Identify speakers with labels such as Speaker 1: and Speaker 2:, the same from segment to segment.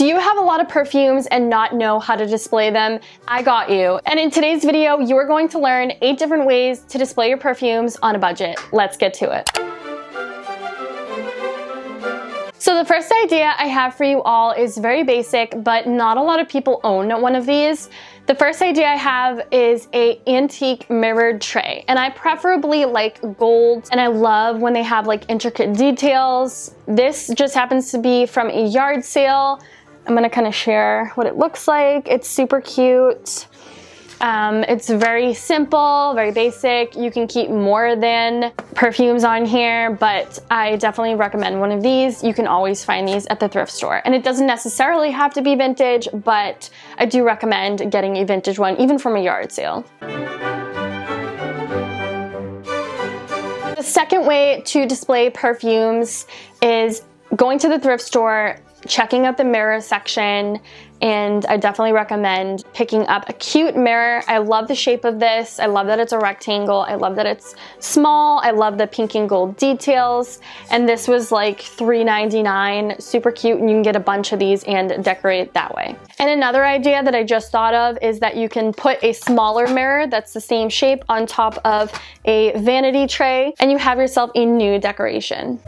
Speaker 1: Do you have a lot of perfumes and not know how to display them? I got you. And in today's video, you are going to learn 8 different ways to display your perfumes on a budget. Let's get to it. So the first idea I have for you all is very basic, but not a lot of people own one of these. The first idea I have is an antique mirrored tray, and I preferably like gold, and I love when they have like intricate details. This just happens to be from a yard sale. I'm gonna kind of share what it looks like. It's super cute. It's very simple, very basic. You can keep more than perfumes on here, but I definitely recommend one of these. You can always find these at the thrift store. And it doesn't necessarily have to be vintage, but I do recommend getting a vintage one, even from a yard sale. The second way to display perfumes is going to the thrift store, checking out the mirror section, and I definitely recommend picking up a cute mirror. I love the shape of this. I love that it's a rectangle. I love that it's small. I love the pink and gold details. And this was like $3.99, super cute, and you can get a bunch of these and decorate that way. And another idea that I just thought of is that you can put a smaller mirror that's the same shape on top of a vanity tray, and you have yourself a new decoration.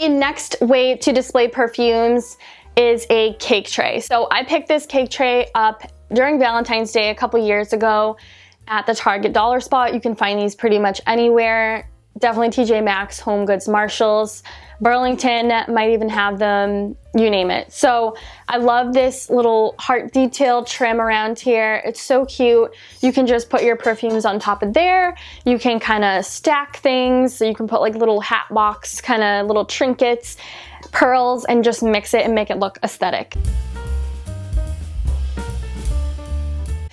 Speaker 1: The next way to display perfumes is a cake tray. So I picked this cake tray up during Valentine's Day a couple years ago at the Target dollar spot. You can find these pretty much anywhere. Definitely TJ Maxx, Home Goods, Marshalls, Burlington might even have them, you name it. So I love this little heart detail trim around here. It's so cute. You can just put your perfumes on top of there. You can kind of stack things. So you can put like little hat box, kind of little trinkets, pearls, and just mix it and make it look aesthetic.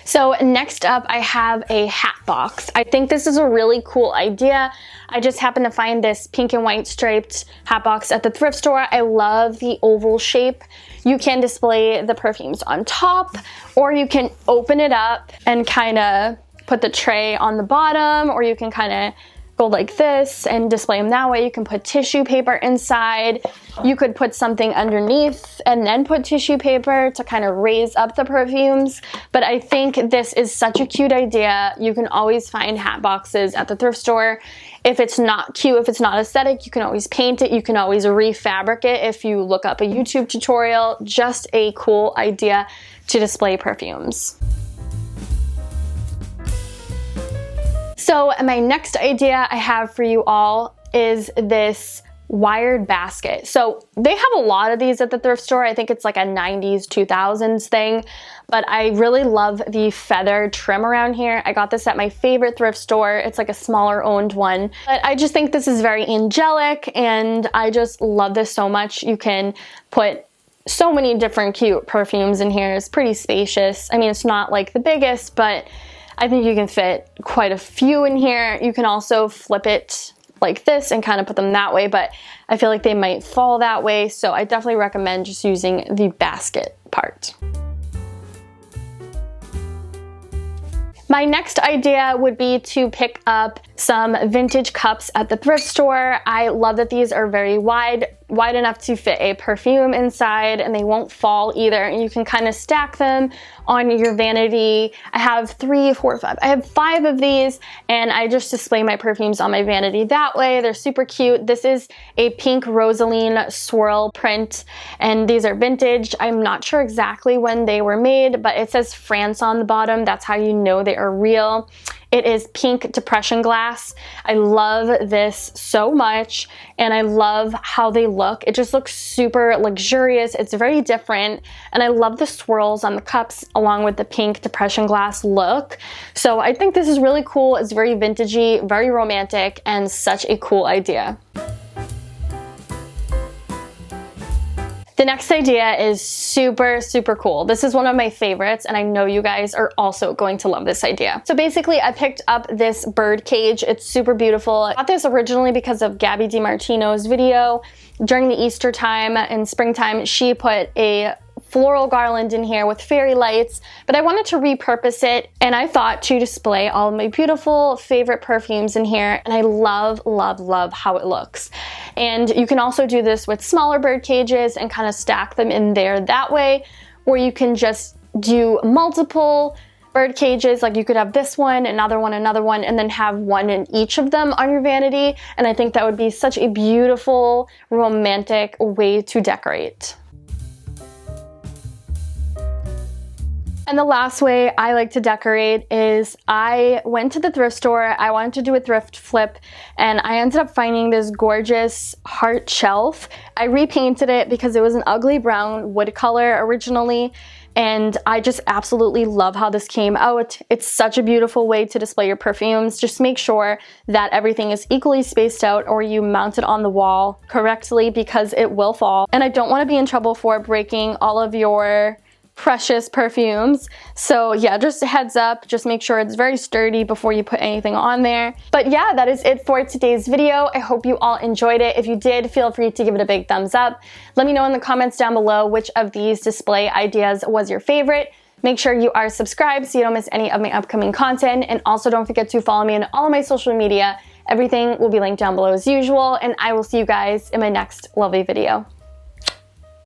Speaker 1: So next up, I have a hat box. I think this is a really cool idea. I just happened to find this pink and white striped hat box at the thrift store. I love the oval shape. You can display the perfumes on top, or you can open it up and kind of put the tray on the bottom, or you can kind of go like this and display them that way. You can put tissue paper inside. You could put something underneath and then put tissue paper to kind of raise up the perfumes. But I think this is such a cute idea. You can always find hat boxes at the thrift store. If it's not cute, if it's not aesthetic, you can always paint it. You can always refabric it if you look up a YouTube tutorial. Just a cool idea to display perfumes. So my next idea I have for you all is this wired basket. So they have a lot of these at the thrift store. I think it's like a 90s, 2000s thing, but I really love the feather trim around here. I got this at my favorite thrift store. It's like a smaller owned one, but I just think this is very angelic, and I just love this so much. You can put so many different cute perfumes in here. It's pretty spacious. I mean, it's not like the biggest, but I think you can fit quite a few in here. You can also flip it like this and kind of put them that way, but I feel like they might fall that way, so I definitely recommend just using the basket part. My next idea would be to pick up some vintage cups at the thrift store. I love that these are very wide enough to fit a perfume inside, and they won't fall either. And you can kind of stack them on your vanity. I have 3, 4, 5. I have 5 of these, and I just display my perfumes on my vanity that way. They're super cute. This is a pink rosaline swirl print, and these are vintage. I'm not sure exactly when they were made, but it says France on the bottom. That's how you know they are real. It is pink depression glass. I love this so much, and I love how they look. It just looks super luxurious. It's very different, and I love the swirls on the cups along with the pink depression glass look. So I think this is really cool. It's very vintagey, very romantic, and such a cool idea. The next idea is super, super cool. This is one of my favorites, and I know you guys are also going to love this idea. So basically, I picked up this bird cage. It's super beautiful. I got this originally because of Gabby DiMartino's video. During the Easter time and springtime, she put a floral garland in here with fairy lights, but I wanted to repurpose it, and I thought to display all of my beautiful favorite perfumes in here, and I love, love, love how it looks. And you can also do this with smaller bird cages and kind of stack them in there that way, or you can just do multiple bird cages, like you could have this one, another one, and then have one in each of them on your vanity, and I think that would be such a beautiful, romantic way to decorate. And the last way I like to decorate is I went to the thrift store, I wanted to do a thrift flip, and I ended up finding this gorgeous heart shelf. I repainted it because it was an ugly brown wood color originally, and I just absolutely love how this came out. It's such a beautiful way to display your perfumes. Just make sure that everything is equally spaced out or you mount it on the wall correctly because it will fall. And I don't want to be in trouble for breaking all of your precious perfumes. So yeah, just a heads up, just make sure it's very sturdy before you put anything on there. But yeah, that is it for today's video. I hope you all enjoyed it. If you did, feel free to give it a big thumbs up. Let me know in the comments down below which of these display ideas was your favorite. Make sure you are subscribed so you don't miss any of my upcoming content, and also don't forget to follow me on all of my social media. Everything will be linked down below as usual, and I will see you guys in my next lovely video.